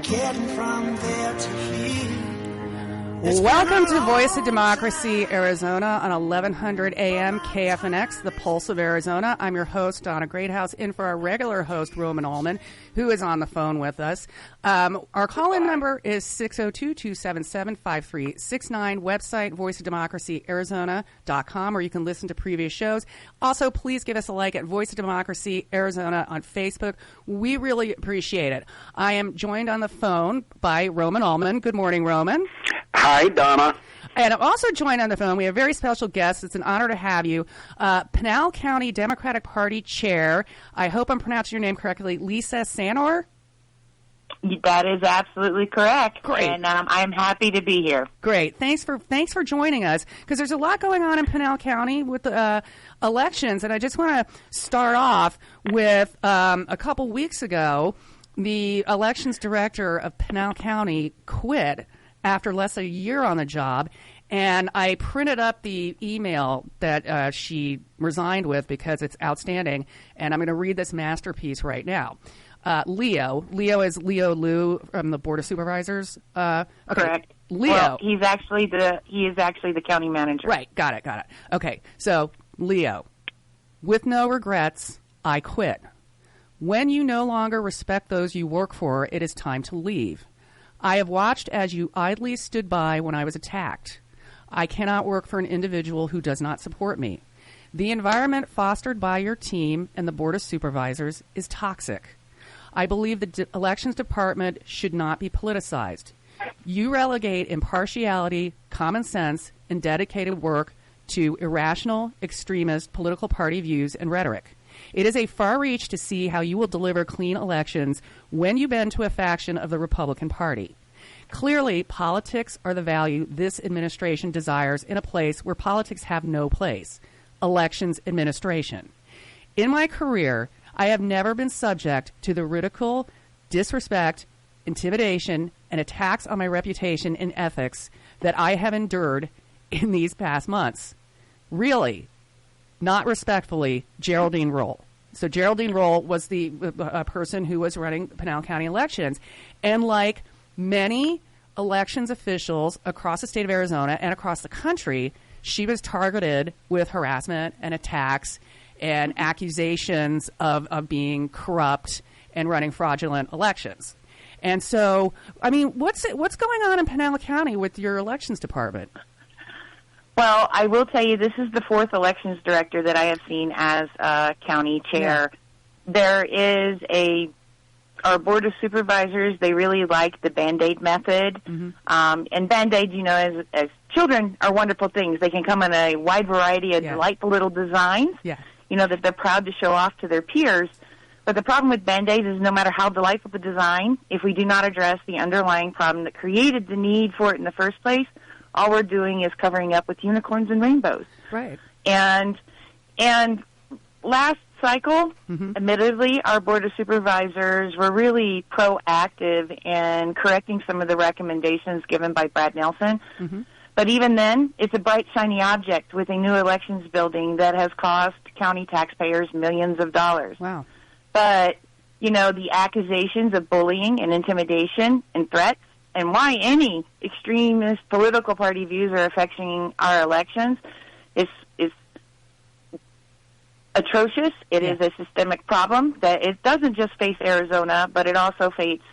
getting from there to here. Welcome to Voice of Democracy, Arizona on 1100 AM KFNX, the Pulse of Arizona. I'm your host, Donna Greathouse, in for our regular host, Roman Allman, who is on the phone with us. Our call-in number is 602-277-5369, website voiceofdemocracyarizona.com, or you can listen to previous shows. Also, please give us a like at Voice of Democracy Arizona on Facebook. We really appreciate it. I am joined on the phone by Roman Allman. Good morning, Roman. Hi, Donna. And I'm also joined on the phone. We have a very special guest. It's an honor to have you. Pinal County Democratic Party Chair, I hope I'm pronouncing your name correctly, Lisa Sanor? That is absolutely correct. Great. And I'm happy to be here. Great. Thanks for joining us, because there's a lot going on in Pinal County with the elections. And I just want to start off with a couple weeks ago, the elections director of Pinal County quit after less than a year on the job, and I printed up the email that she resigned with because it's outstanding, and I'm going to read this masterpiece right now. Leo is Leo Liu from the Board of Supervisors. Okay. Correct. Leo. Well, he is actually the county manager. Right. Got it. Okay. So, Leo, with no regrets, I quit. When you no longer respect those you work for, it is time to leave. I have watched as you idly stood by when I was attacked. I cannot work for an individual who does not support me. The environment fostered by your team and the Board of Supervisors is toxic. I believe the elections department should not be politicized. You relegate impartiality, common sense, and dedicated work to irrational, extremist political party views and rhetoric. It is a far reach to see how you will deliver clean elections when you bend to a faction of the Republican Party. Clearly, politics are the value this administration desires in a place where politics have no place: elections administration. In my career, I have never been subject to the ridicule, disrespect, intimidation, and attacks on my reputation and ethics that I have endured in these past months. Really, not respectfully, Geraldine Roll. So Geraldine Roll was the person who was running Pinal County elections. And like many elections officials across the state of Arizona and across the country, she was targeted with harassment and attacks and accusations of being corrupt and running fraudulent elections. And so, I mean, what's going on in Pinal County with your elections department? Well, I will tell you, this is the fourth elections director that I have seen as county chair. Yeah. There is our Board of Supervisors, they really like the Band-Aid method. Mm-hmm. And Band-Aids, as children, are wonderful things. They can come in a wide variety of delightful little designs, that they're proud to show off to their peers. But the problem with Band-Aids is no matter how delightful the design, if we do not address the underlying problem that created the need for it in the first place, all we're doing is covering up with unicorns and rainbows. Right. And last cycle, admittedly, our Board of Supervisors were really proactive in correcting some of the recommendations given by Brad Nelson. Mm-hmm. But even then, it's a bright, shiny object with a new elections building that has cost county taxpayers millions of dollars. Wow. But, the accusations of bullying and intimidation and threats, and why any extremist political party views are affecting our elections is atrocious. It is a systemic problem that it doesn't just face Arizona, but it also faces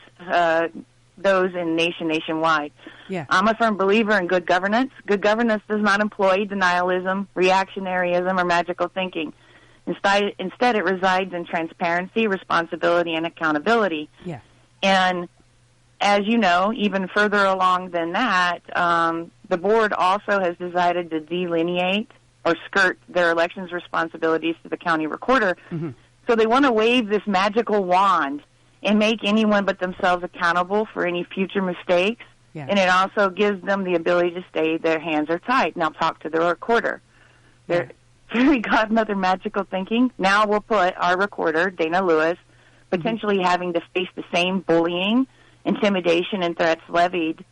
those nationwide. Yeah. I'm a firm believer in good governance. Good governance does not employ denialism, reactionaryism, or magical thinking. Instead, it resides in transparency, responsibility, and accountability. Yeah. And as you know, even further along than that, the board also has decided to delineate or skirt their elections responsibilities to the county recorder. Mm-hmm. So they want to wave this magical wand and make anyone but themselves accountable for any future mistakes. Yeah. And it also gives them the ability to say their hands are tied. Now talk to the recorder. They're fairy godmother magical thinking. Now we'll put our recorder, Dana Lewis, potentially having to face the same bullying, intimidation, and threats levied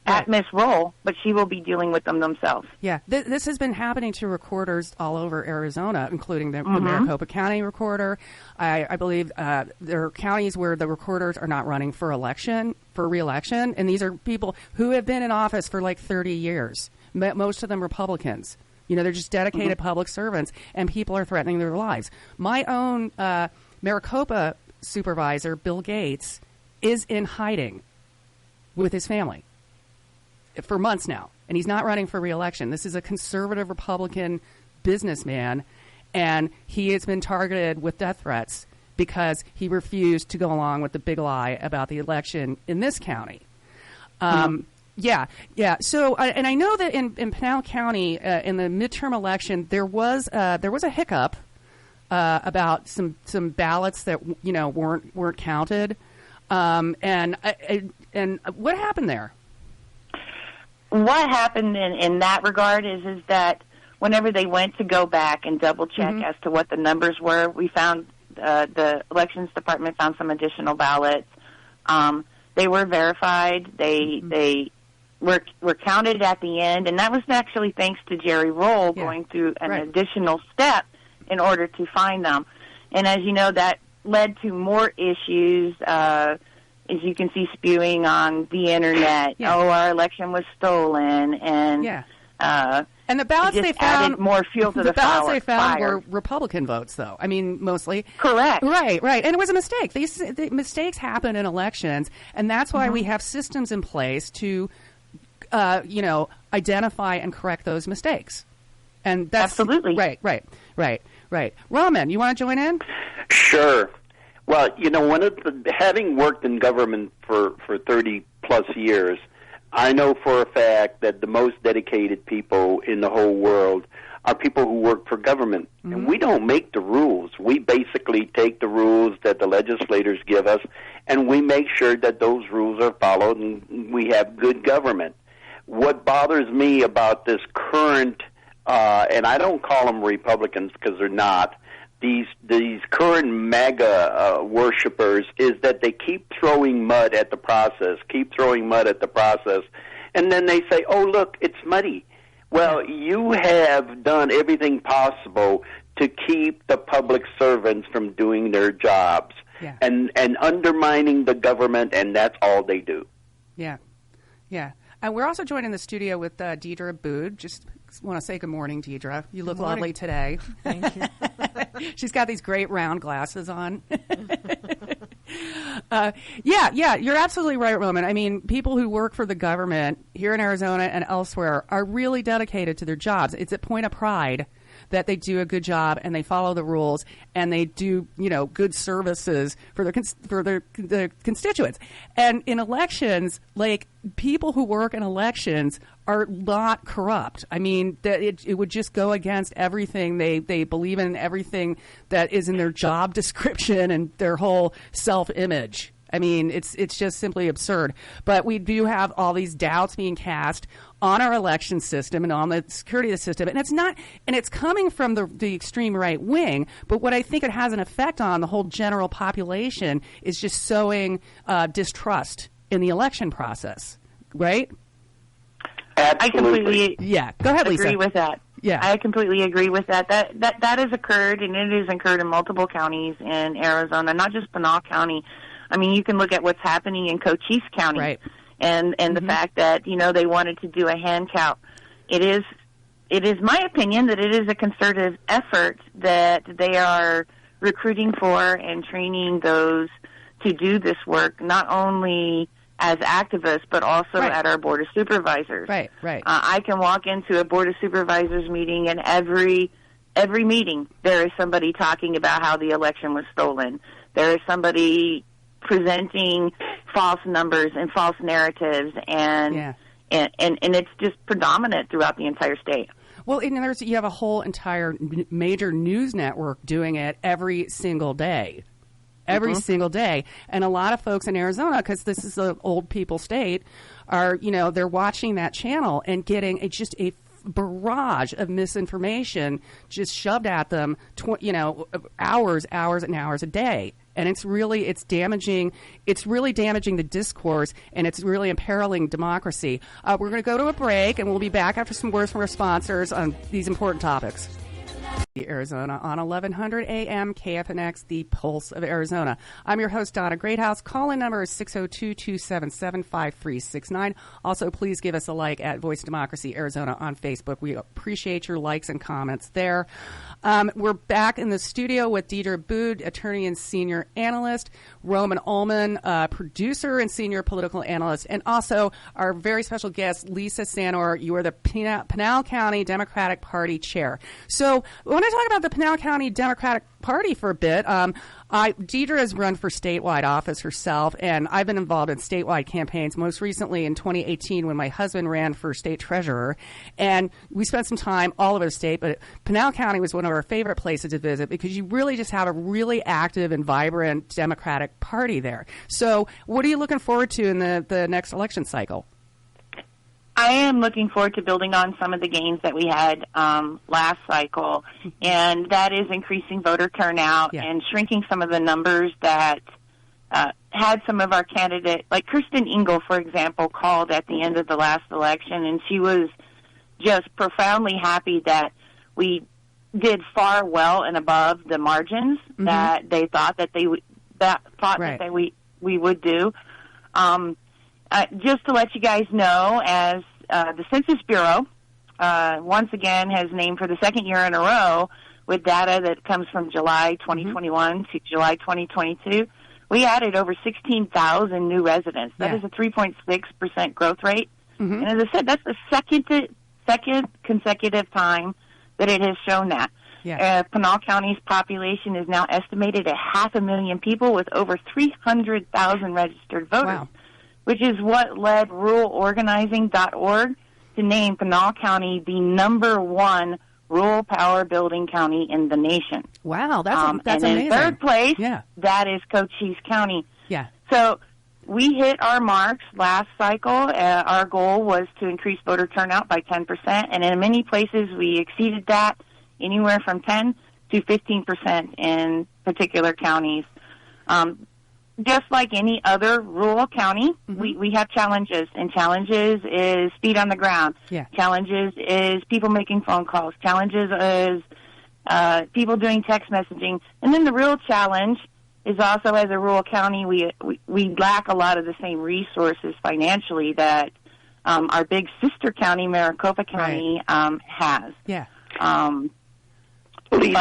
at Miss Roll, but she will be dealing with them themselves. Yeah, this has been happening to recorders all over Arizona, including the Maricopa County recorder. I believe there are counties where the recorders are not running for re-election, and these are people who have been in office for like 30 years, most of them Republicans. You know, they're just dedicated public servants, and people are threatening their lives. My own Maricopa supervisor, Bill Gates, is in hiding with his family for months now, and he's not running for re-election. This is a conservative Republican businessman, and he has been targeted with death threats because he refused to go along with the big lie about the election in this county. Yeah. So, and I know that in Pinal County, in the midterm election, there was a hiccup about some ballots that weren't counted. And what happened there? What happened in that regard is that whenever they went to go back and double check as to what the numbers were, we found the elections department found some additional ballots. They were verified. They were counted at the end, and that was actually thanks to Jerry Roll going through an additional step in order to find them. And as you know, that led to more issues, as you can see, spewing on the internet. Yeah. Oh, our election was stolen, and and the ballots they found added more fuel to the ballots they found fire. were Republican votes, though. I mean, mostly. Correct. Right, and it was a mistake. The mistakes happen in elections, and that's why we have systems in place to, identify and correct those mistakes. And that's absolutely right. Raman, you want to join in? Sure. Well, having worked in government for 30 plus years, I know for a fact that the most dedicated people in the whole world are people who work for government. And we don't make the rules. We basically take the rules that the legislators give us, and we make sure that those rules are followed, and we have good government. What bothers me about this current, and I don't call them Republicans because they're not, these current MAGA worshipers, is that they keep throwing mud at the process, and then they say, oh, look, it's muddy. Well, you have done everything possible to keep the public servants from doing their jobs and undermining the government, and that's all they do. Yeah. And we're also joined in the studio with Deidre Bood. Just want to say good morning, Deidre. You look lovely today. Thank you. She's got these great round glasses on. You're absolutely right, Roman. I mean, people who work for the government here in Arizona and elsewhere are really dedicated to their jobs. It's a point of pride that they do a good job and they follow the rules and they do, good services for their constituents. And in elections, like, people who work in elections are not corrupt. I mean, it would just go against everything they believe in, everything that is in their job description and their whole self-image. I mean, it's just simply absurd. But we do have all these doubts being cast on our election system and on the security of the system. And it's coming from the extreme right wing. But what I think it has an effect on the whole general population is just sowing distrust in the election process. Right? Absolutely. Go ahead, Lisa. Agree with that. Yeah. I completely agree with that. That has occurred, and it has occurred in multiple counties in Arizona, not just Pinal County. I mean, you can look at what's happening in Cochise County, right, and the fact that they wanted to do a hand count. It is my opinion that it is a concerted effort that they are recruiting for and training those to do this work, not only as activists but also at our Board of Supervisors. Right. I can walk into a Board of Supervisors meeting, and every meeting there is somebody talking about how the election was stolen. There is somebody presenting false numbers and false narratives, and it's just predominant throughout the entire state. Well, you have a whole entire major news network doing it every single day. Single day. And a lot of folks in Arizona, because this is an old people state, are, they're watching that channel and getting just a barrage of misinformation just shoved at them, hours and hours a day. And it's really damaging the discourse, and it's really imperiling democracy. We're going to go to a break, and we'll be back after some words from our sponsors on these important topics. Arizona on 1100 AM KFNX, the Pulse of Arizona. I'm your host, Donna Greathouse. Call-in number is 602-277-5369. Also, please give us a like at Voice Democracy Arizona on Facebook. We appreciate your likes and comments there. We're back in the studio with Deidre Bood, attorney and senior analyst, Roman Ullman, producer and senior political analyst, and also our very special guest, Lisa Sanor. You are the Pinal County Democratic Party chair. So I want to talk about the Pinal County Democratic Party for a bit. Deidre has run for statewide office herself, and I've been involved in statewide campaigns, most recently in 2018 when my husband ran for state treasurer. And we spent some time all over the state, but Pinal County was one of our favorite places to visit because you really just have a really active and vibrant Democratic Party there. So what are you looking forward to in the next election cycle? I am looking forward to building on some of the gains that we had last cycle, and that is increasing voter turnout and shrinking some of the numbers that had some of our candidates, like Kirsten Engel, for example, called at the end of the last election, and she was just profoundly happy that we did far well and above the margins that they thought that we would do. Just to let you guys know, as the Census Bureau once again has named for the second year in a row with data that comes from July 2021 to July 2022, we added over 16,000 new residents. That is a 3.6% growth rate. And as I said, that's the second consecutive time that it has shown that. Pinal County's population is now estimated at 500,000 people with over 300,000 registered voters, which is what led ruralorganizing.org to name Pinal County the #1 rural power building county in the nation. Wow, that's and amazing. In third place, that is Cochise County. So we hit our marks last cycle. Our goal was to increase voter turnout by 10%, and in many places we exceeded that, anywhere from 10 to 15% in particular counties. Just like any other rural county, we have challenges, and challenges is feet on the ground. Challenges is people making phone calls. Challenges is people doing text messaging. And then the real challenge is also, as a rural county, we lack a lot of the same resources financially that our big sister county, Maricopa County, has. But,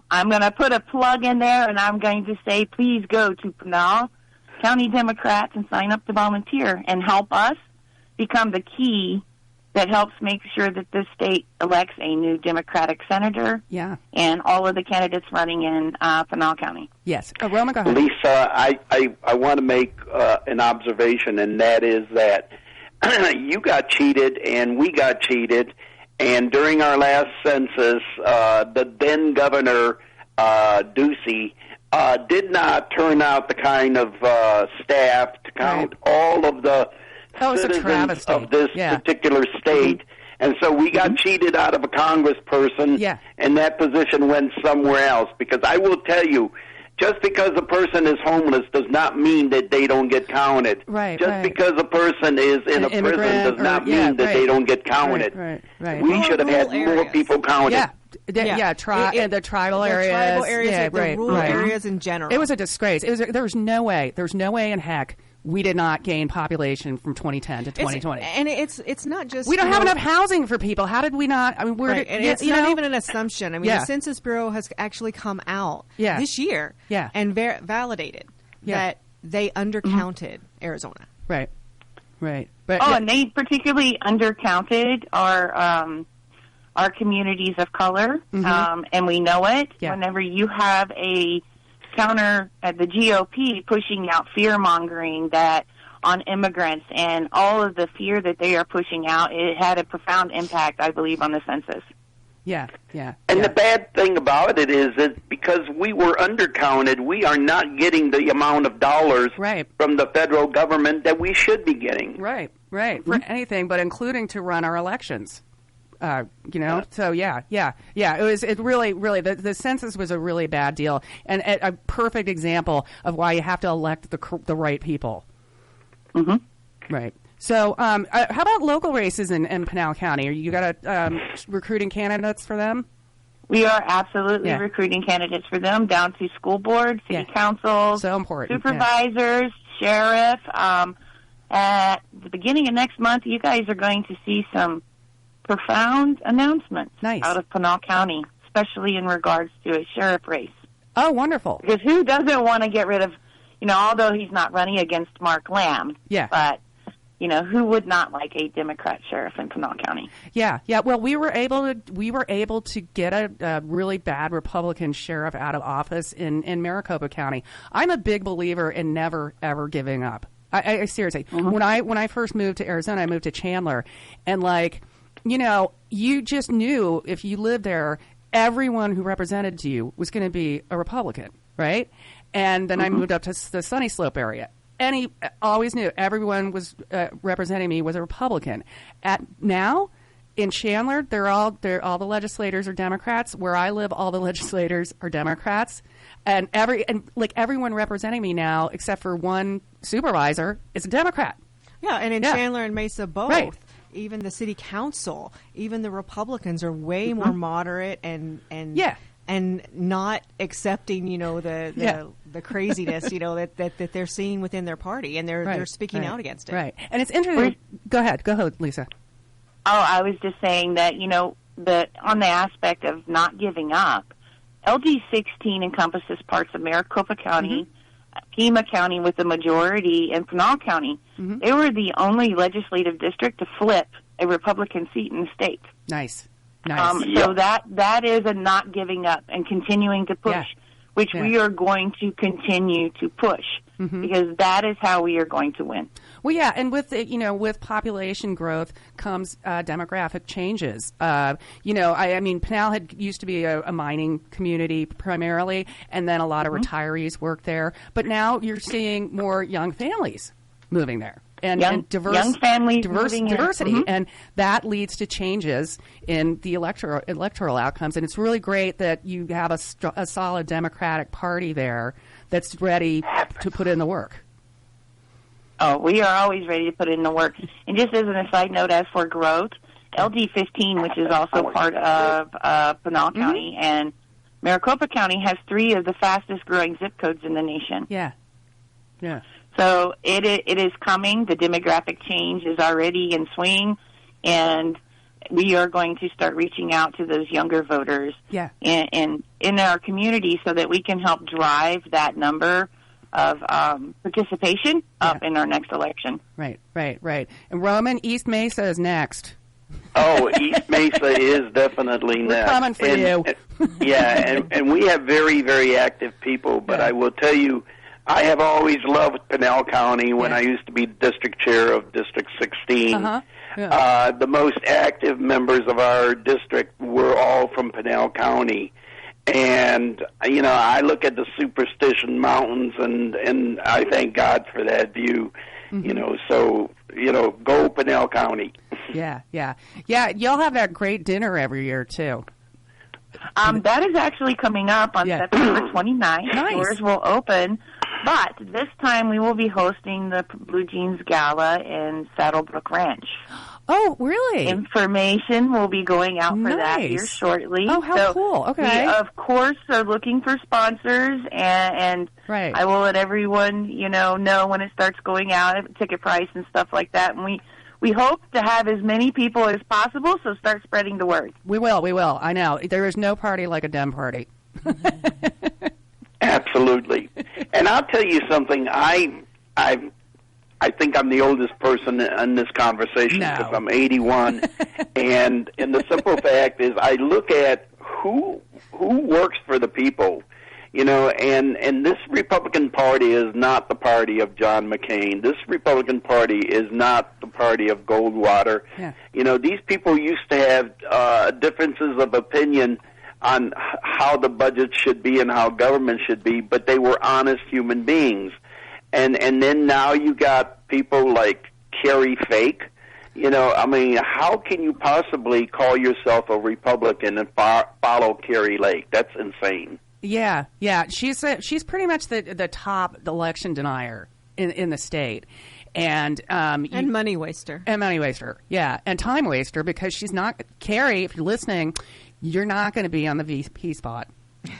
I'm going to put a plug in there, and I'm going to say, please go to Pinal County Democrats and sign up to volunteer and help us become the key that helps make sure that this state elects a new Democratic senator and all of the candidates running in Pinal County. Roman, go ahead. Lisa, I want to make an observation, and that is that you got cheated and we got cheated. And during our last census, the then governor, Ducey, did not turn out the kind of staff to count all of the citizens of this particular state. And so we got cheated out of a congressperson, and that position went somewhere else. Because I will tell you, just because a person is homeless does not mean that they don't get counted. Just because a person is in a prison does not mean that they don't get counted. We should have had more people counted. The tribal areas. The rural areas in general. It was a disgrace. There was no way in heck we did not gain population from 2010 to 2020. And it's not just... We don't have enough housing for people. How did we not... I mean, it's not even an assumption. I mean, the Census Bureau has actually come out this year and validated that they undercounted Arizona. But, and they particularly undercounted our communities of color, and we know it. Whenever you have a counter at the GOP pushing out fear-mongering that on immigrants and all of the fear that they are pushing out, it had a profound impact, I believe, on the census. And the bad thing about it is that because we were undercounted, we are not getting the amount of dollars from the federal government that we should be getting. For anything, but including to run our elections. So it really the census was a really bad deal, and a perfect example of why you have to elect the right people. Mm-hmm. Right. So, how about local races in Pinal County? Are you got recruiting candidates for them? We are absolutely recruiting candidates for them, down to school board, city councils, so important, supervisors, sheriff. At the beginning of next month, you guys are going to see some profound announcements out of Pinal County, especially in regards to a sheriff race. Oh, wonderful. Because who doesn't want to get rid of, although he's not running against Mark Lamb, but who would not like a Democrat sheriff in Pinal County? Yeah. Well, we were able to get a really bad Republican sheriff out of office in Maricopa County. I'm a big believer in never ever giving up. I seriously, when I first moved to Arizona, I moved to Chandler, and you just knew if you lived there, everyone who represented you was going to be a Republican, right? And then I moved up to the Sunny Slope area. And he always knew everyone was representing me was a Republican. Now, in Chandler, all the legislators are Democrats. Where I live, all the legislators are Democrats, and everyone representing me now, except for one supervisor, is a Democrat. Yeah, and in Chandler and Mesa, both. Right. Even the city council, even the Republicans are way more moderate and not accepting, the craziness, that they're seeing within their party, and they're speaking out against it. Right. And it's interesting. Go ahead, Lisa. Oh, I was just saying that, that on the aspect of not giving up, LD 16 encompasses parts of Maricopa County, Pima County with the majority, and Pinal County. They were the only legislative district to flip a Republican seat in the state. Nice. So that is a not giving up and continuing to push, which we are going to continue to push because that is how we are going to win. Well, yeah, and with population growth comes demographic changes. I mean, Pinal used to be a mining community primarily, and then a lot of retirees work there. But now you're seeing more young families moving there. And young families diversity, and that leads to changes in the electoral outcomes. And it's really great that you have a solid Democratic Party there that's ready to put in the work. Oh, we are always ready to put in the work. And just as an aside note, as for growth, LD 15, which is also part of Pinal County, and Maricopa County has 3 of the fastest growing zip codes in the nation. Yeah. So it is coming. The demographic change is already in swing, and we are going to start reaching out to those younger voters in our community so that we can help drive that number of participation up in our next election. Right. And Roman, East Mesa is next. Oh, East Mesa is definitely next. We're coming for you. And we have very, very active people, but I will tell you, I have always loved Pinal County when I used to be district chair of District 16. The most active members of our district were all from Pinal County. And, I look at the Superstition Mountains, and I thank God for that view, so, go Pinal County. Yeah, y'all have that great dinner every year, too. That is actually coming up on September 29th. Nice. Doors will open. But this time we will be hosting the Blue Jeans Gala in Saddlebrook Ranch. Oh, really? Information will be going out for that here shortly. Oh, how cool. Okay. We, of course, are looking for sponsors, and I will let everyone, know when it starts going out, ticket price and stuff like that. And we hope to have as many people as possible, so start spreading the word. We will. I know. There is no party like a Dem party. Absolutely. And I'll tell you something. I think I'm the oldest person in this conversation because I'm 81. and the simple fact is I look at who works for the people, and this Republican Party is not the party of John McCain. This Republican Party is not the party of Goldwater. Yeah. These people used to have differences of opinion on how the budget should be and how government should be, but they were honest human beings. And then now you got people like Carrie Fake You know, I mean, how can you possibly call yourself a Republican and follow Kari Lake? That's insane. Yeah. She's pretty much the top election denier in the state. And money waster. And money waster, yeah. And time waster, because she's not... Kari, if you're listening, you're not going to be on the VP spot.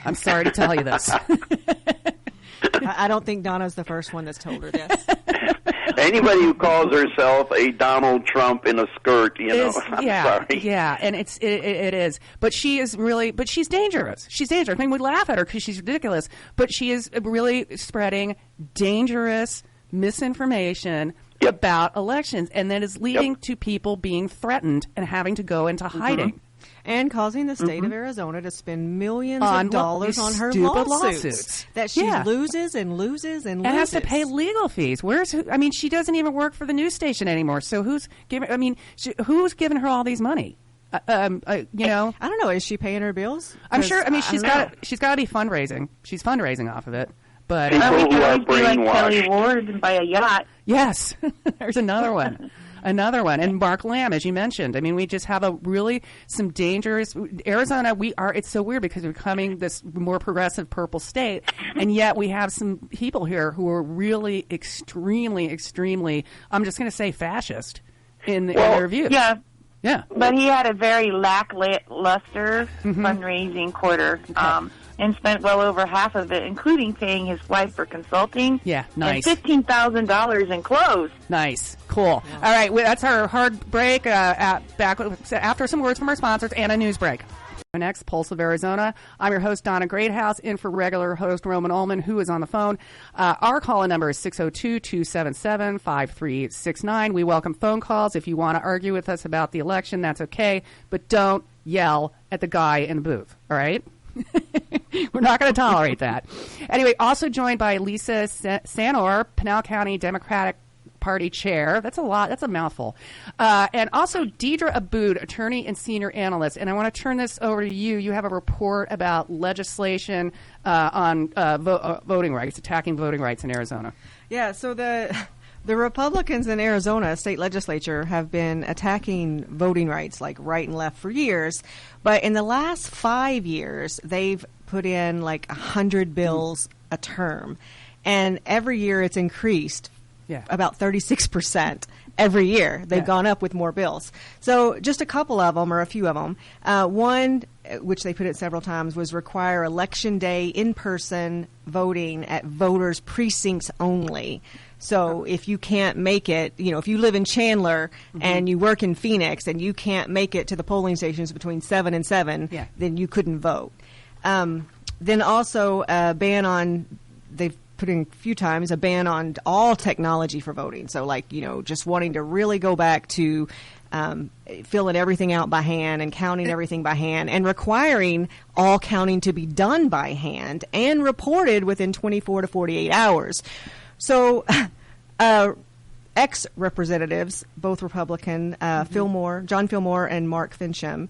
I'm sorry to tell you this. I don't think Donna's the first one that's told her this. Anybody who calls herself a Donald Trump in a skirt, I'm sorry. Yeah, and it is. But she is really, but she's dangerous. She's dangerous. I mean, we laugh at her because she's ridiculous, but she is really spreading dangerous misinformation about elections, and that is leading to people being threatened and having to go into hiding. And causing the state of Arizona to spend millions of dollars on her lawsuits that she loses and loses and loses. And has to pay legal fees. She doesn't even work for the news station anymore. So who's giving her all these money? I don't know. Is she paying her bills? I'm sure. I mean, she's got to be fundraising. She's fundraising off of it. But we can always be like Kelly Ward and buy a yacht. Yes, there's another one. And Mark Lamb, as you mentioned. I mean, we just have some dangerous Arizona. It's so weird because we're becoming this more progressive purple state, and yet we have some people here who are really extremely, extremely, I'm just going to say fascist in their views. Yeah. But he had a very lackluster fundraising quarter. Okay. And spent well over half of it, including paying his wife for consulting. Yeah, nice. And $15,000 in clothes. Nice, cool. Yeah. All right, that's our hard break. Back after some words from our sponsors and a news break. Next, Pulse of Arizona. I'm your host, Donna Greathouse, in for regular host Roman Ullman, who is on the phone. Our call-in number is 602-277-5369. We welcome phone calls. If you want to argue with us about the election, that's okay, but don't yell at the guy in the booth, all right? We're not going to tolerate that. Anyway, also joined by Lisa Sanor, Pinal County Democratic Party Chair. That's a lot. That's a mouthful. And also Deidre Aboud, attorney and senior analyst. And I want to turn this over to you. You have a report about legislation on voting rights, attacking voting rights in Arizona. Yeah, so the Republicans in Arizona state legislature have been attacking voting rights like right and left for years. But in the last 5 years, they've put in like 100 bills a term. And every year it's increased about 36% every year. They've gone up with more bills. So just a couple of them, or a few of them. One, which they put it several times, was require Election Day in-person voting at voters' precincts only. So if you can't make it, if you live in Chandler and you work in Phoenix and you can't make it to the polling stations between 7 and 7, then you couldn't vote. Then also a ban on, they've put in a few times, a ban on all technology for voting. So just wanting to really go back to filling everything out by hand and counting everything by hand, and requiring all counting to be done by hand and reported within 24 to 48 hours. So, ex-representatives, both Republican, John Fillmore and Mark Fincham,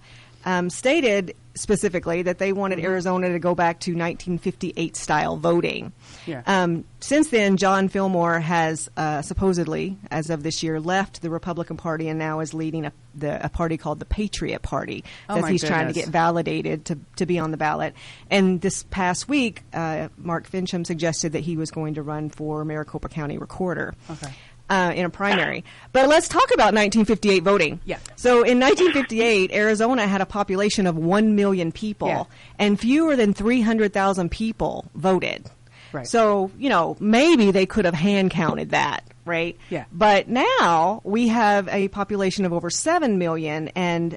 stated specifically that they wanted Arizona to go back to 1958-style voting. Yeah. Since then, John Fillmore has supposedly, as of this year, left the Republican Party and now is leading a party called the Patriot Party that he's trying to get validated to be on the ballot. And this past week, Mark Fincham suggested that he was going to run for Maricopa County Recorder. Okay. In a primary. But let's talk about 1958 voting. Yeah. So in 1958, Arizona had a population of 1 million people, and fewer than 300,000 people voted. Right. So, maybe they could have hand counted that, right? Yeah. But now we have a population of over 7 million and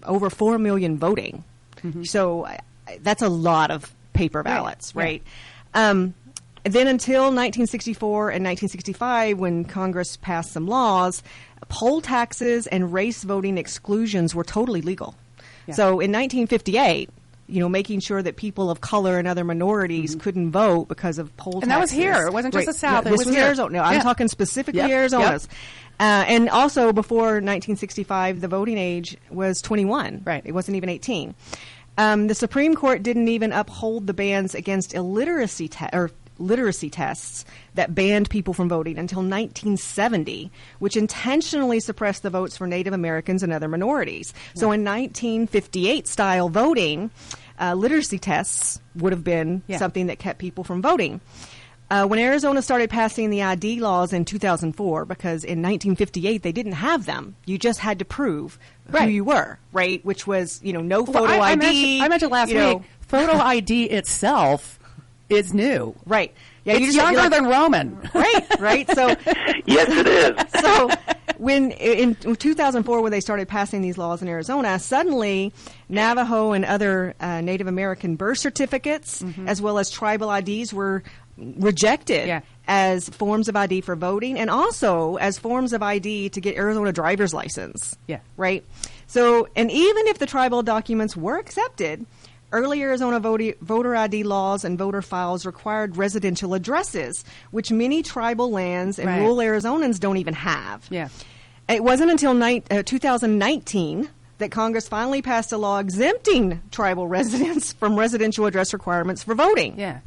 over 4 million voting. Mm-hmm. So that's a lot of paper ballots, right? Then until 1964 and 1965, when Congress passed some laws, poll taxes and race voting exclusions were totally legal. Yeah. So in 1958, making sure that people of color and other minorities couldn't vote because of poll taxes. And that was here. It wasn't just the South. No, this was Arizona. No, I'm talking specifically Arizona's. Yep. And also before 1965, the voting age was 21. Right. It wasn't even 18. The Supreme Court didn't even uphold the bans against illiteracy literacy tests that banned people from voting until 1970, which intentionally suppressed the votes for Native Americans and other minorities. So in 1958 style voting, literacy tests would have been something that kept people from voting. When Arizona started passing the ID laws in 2004, because in 1958 they didn't have them, you just had to prove who you were, right? Which was, no photo ID. I mentioned last week, photo ID itself is new. Right. Yeah, it's younger than Roman. Right. So yes, it is. So when in 2004, when they started passing these laws in Arizona, suddenly Navajo and other Native American birth certificates, as well as tribal IDs, were rejected as forms of ID for voting, and also as forms of ID to get Arizona driver's license. Yeah. Right. So, and even if the tribal documents were accepted, early Arizona voter ID laws and voter files required residential addresses, which many tribal lands and rural Arizonans don't even have. Yeah. It wasn't until 2019 that Congress finally passed a law exempting tribal residents from residential address requirements for voting. Yeah.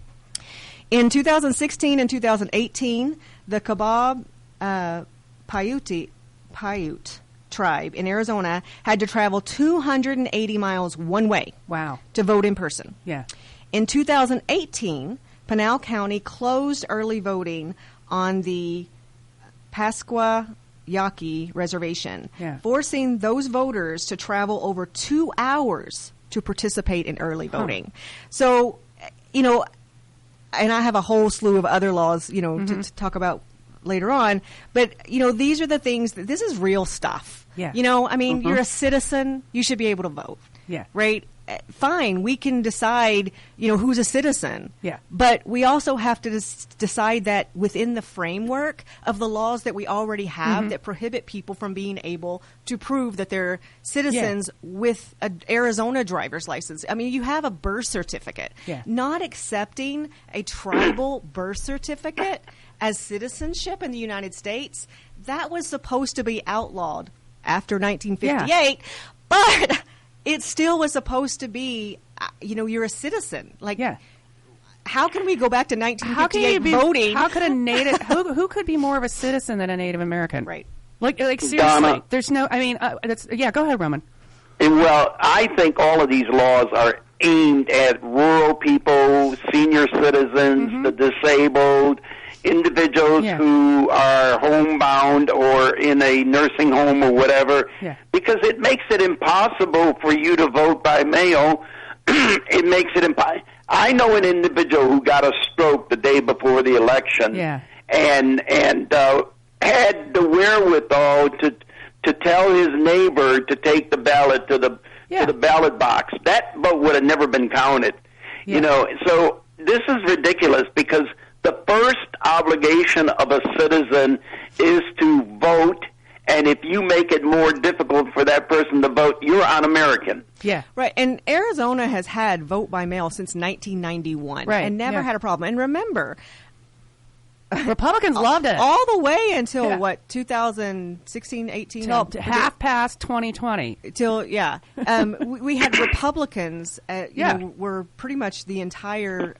In 2016 and 2018, the Kaibab Paiute tribe in Arizona had to travel 280 miles one way to vote in person. Yeah. In 2018, Pinal County closed early voting on the Pascua Yaqui Reservation, forcing those voters to travel over 2 hours to participate in early voting. So, and I have a whole slew of other laws, to talk about later on. But, these are the things this is real stuff. Yeah. You're a citizen. You should be able to vote. Yeah. Right? Fine. We can decide, who's a citizen. Yeah. But we also have to decide that within the framework of the laws that we already have that prohibit people from being able to prove that they're citizens with an Arizona driver's license. You have a birth certificate. Yeah. Not accepting a tribal birth certificate as citizenship in the United States, that was supposed to be outlawed after 1958. But it still was supposed to be, you're a citizen. How can we go back to 1958 voting? How could a Native, who could be more of a citizen than a Native American? Right. Like seriously, Donna, there's no, go ahead, Roman. Well, I think all of these laws are aimed at rural people, senior citizens, the disabled, individuals who are homebound or in a nursing home or whatever, because it makes it impossible for you to vote by mail. It makes it impossible. I know an individual who got a stroke the day before the election, and had the wherewithal to tell his neighbor to take the ballot to the ballot box. That vote would have never been counted. So this is ridiculous, because the first obligation of a citizen is to vote, and if you make it more difficult for that person to vote, you're un-American. Yeah. Right. And Arizona has had vote by mail since 1991 and never had a problem. And remember, Republicans loved it. All the way until, 2016, 18? Till half past 2020. Till, we had Republicans, were pretty much the entire...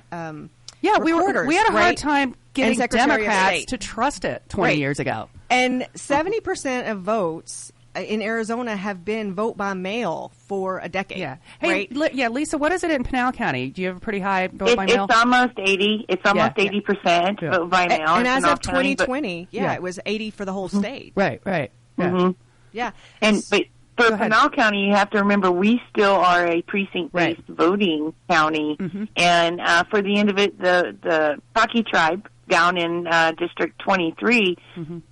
we had a hard time getting Democrats to trust it 20 years ago. And 70% of votes in Arizona have been vote by mail for a decade. Yeah. Hey, Lisa, what is it in Pinal County? Do you have a pretty high vote by mail? It's almost 80. It's almost 80% vote by mail. And as of 2020, it was 80 for the whole state. Right. Yeah. Mm-hmm. Yeah. But for Pinal County, you have to remember we still are a precinct-based voting county, and for the Paki tribe down in District 23,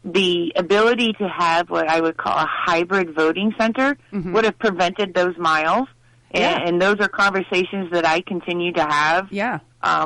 the ability to have what I would call a hybrid voting center would have prevented those miles, and those are conversations that I continue to have. Yeah.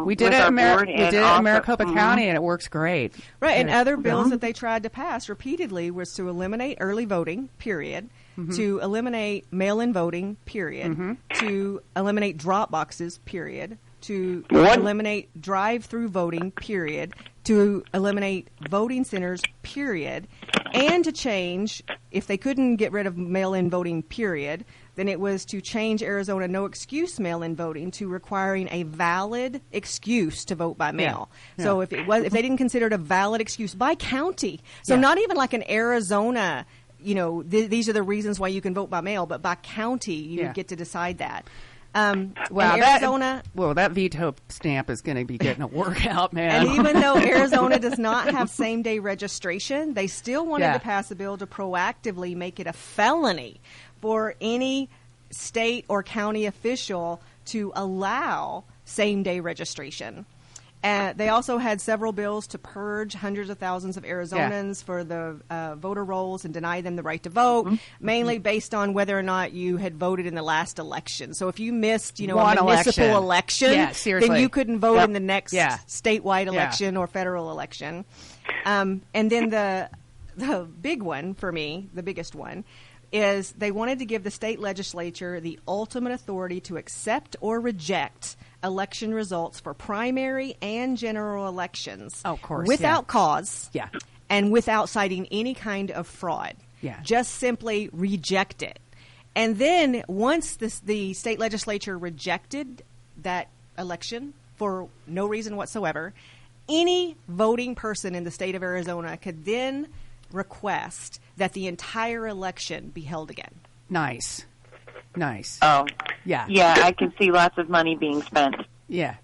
We did it in Maricopa County, and it works great. Right, and other bills that they tried to pass repeatedly was to eliminate early voting, period, to eliminate mail-in voting, period, to eliminate drop boxes, period, to eliminate drive-through voting, period, to eliminate voting centers, period, and to change, if they couldn't get rid of mail-in voting, period, then it was to change Arizona no excuse mail-in voting to requiring a valid excuse to vote by mail. Yeah. So if they didn't consider it a valid excuse by county, so not even like an Arizona, these are the reasons why you can vote by mail, but by county you get to decide that. Arizona. That veto stamp is going to be getting a workout, man. And even though Arizona does not have same-day registration, they still wanted to pass a bill to proactively make it a felony for any state or county official to allow same-day registration. They also had several bills to purge hundreds of thousands of Arizonans for the voter rolls and deny them the right to vote, mainly based on whether or not you had voted in the last election. So if you missed, a municipal election, then you couldn't vote in the next statewide election or federal election. And then the big one for me, the biggest one, is they wanted to give the state legislature the ultimate authority to accept or reject election results for primary and general elections. Oh, of course. Without cause. Yeah. And without citing any kind of fraud. Yeah. Just simply reject it. And then once the state legislature rejected that election for no reason whatsoever, any voting person in the state of Arizona could then request that the entire election be held again. Nice. Oh. Yeah. Yeah, I can see lots of money being spent. Yeah.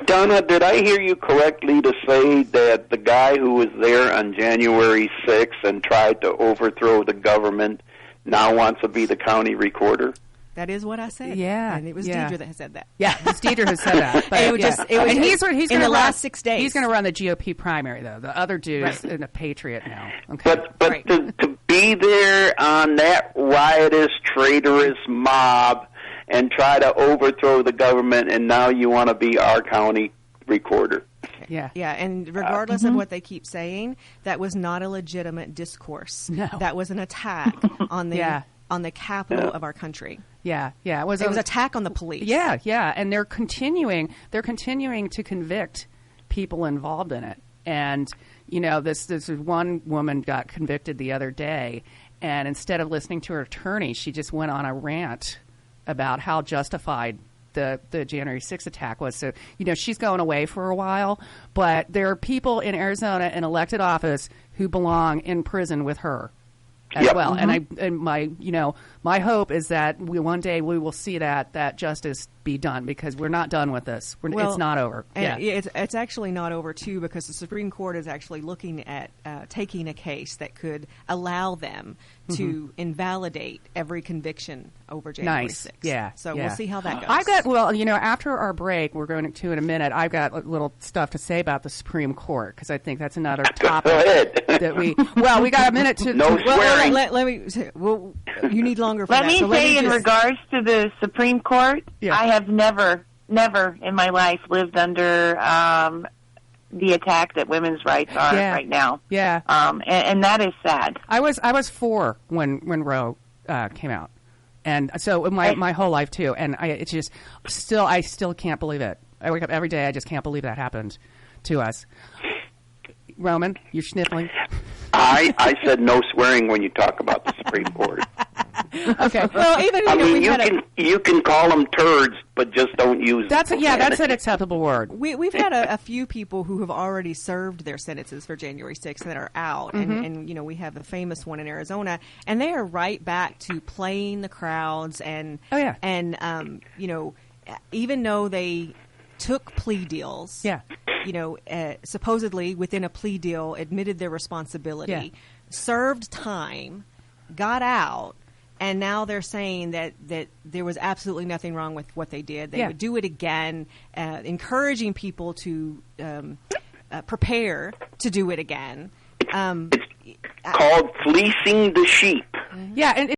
Donna, did I hear you correctly to say that the guy who was there on January 6th and tried to overthrow the government now wants to be the county recorder? That is what I said. Yeah. And it was Deidre that said that. Yeah, it's Deidre who said that. But, he's in the last 6 days. He's going to run the GOP primary, though. The other dude is a patriot now. Okay. But to be there on that riotous, traitorous mob and try to overthrow the government, and now you want to be our county recorder. Yeah, and regardless of what they keep saying, that was not a legitimate discourse. No. That was an attack on the on the capital of our country. Yeah. It was an attack on the police. Yeah, and they're continuing to convict people involved in it. And this one woman got convicted the other day, and instead of listening to her attorney, she just went on a rant about how justified the January 6th attack was. So, she's going away for a while, but there are people in Arizona in elected office who belong in prison with her as well. And my hope is that one day we will see that justice be done, because we're not done with this. It's not over. And it's actually not over, too, because the Supreme Court is actually looking at taking a case that could allow them to invalidate every conviction over January 6th. Yeah. So we'll see how that goes. I've got, after our break, we're going to in a minute, I've got a little stuff to say about the Supreme Court, because I think that's another topic. Go ahead. That we got a minute to... No swearing. You need longer for Let that. me say, in regards to the Supreme Court, I have never in my life lived under the attack that women's rights are right now. Yeah. And that is sad. I was 4 when Roe came out, and so my whole life too. And I still can't believe it. I wake up every day. I just can't believe that happened to us. Roman, you're sniffling. I said no swearing when you talk about the Supreme Court. Okay. Well, even you can call them turds, but just don't use. That's an acceptable word. We've had a few people who have already served their sentences for January 6th that are out, and we have the famous one in Arizona, and they are right back to playing the crowds and even though they took plea deals. Yeah. Supposedly within a plea deal, admitted their responsibility, served time, got out, and now they're saying that there was absolutely nothing wrong with what they did. They would do it again, encouraging people to prepare to do it again. It's called fleecing the sheep. Yeah, and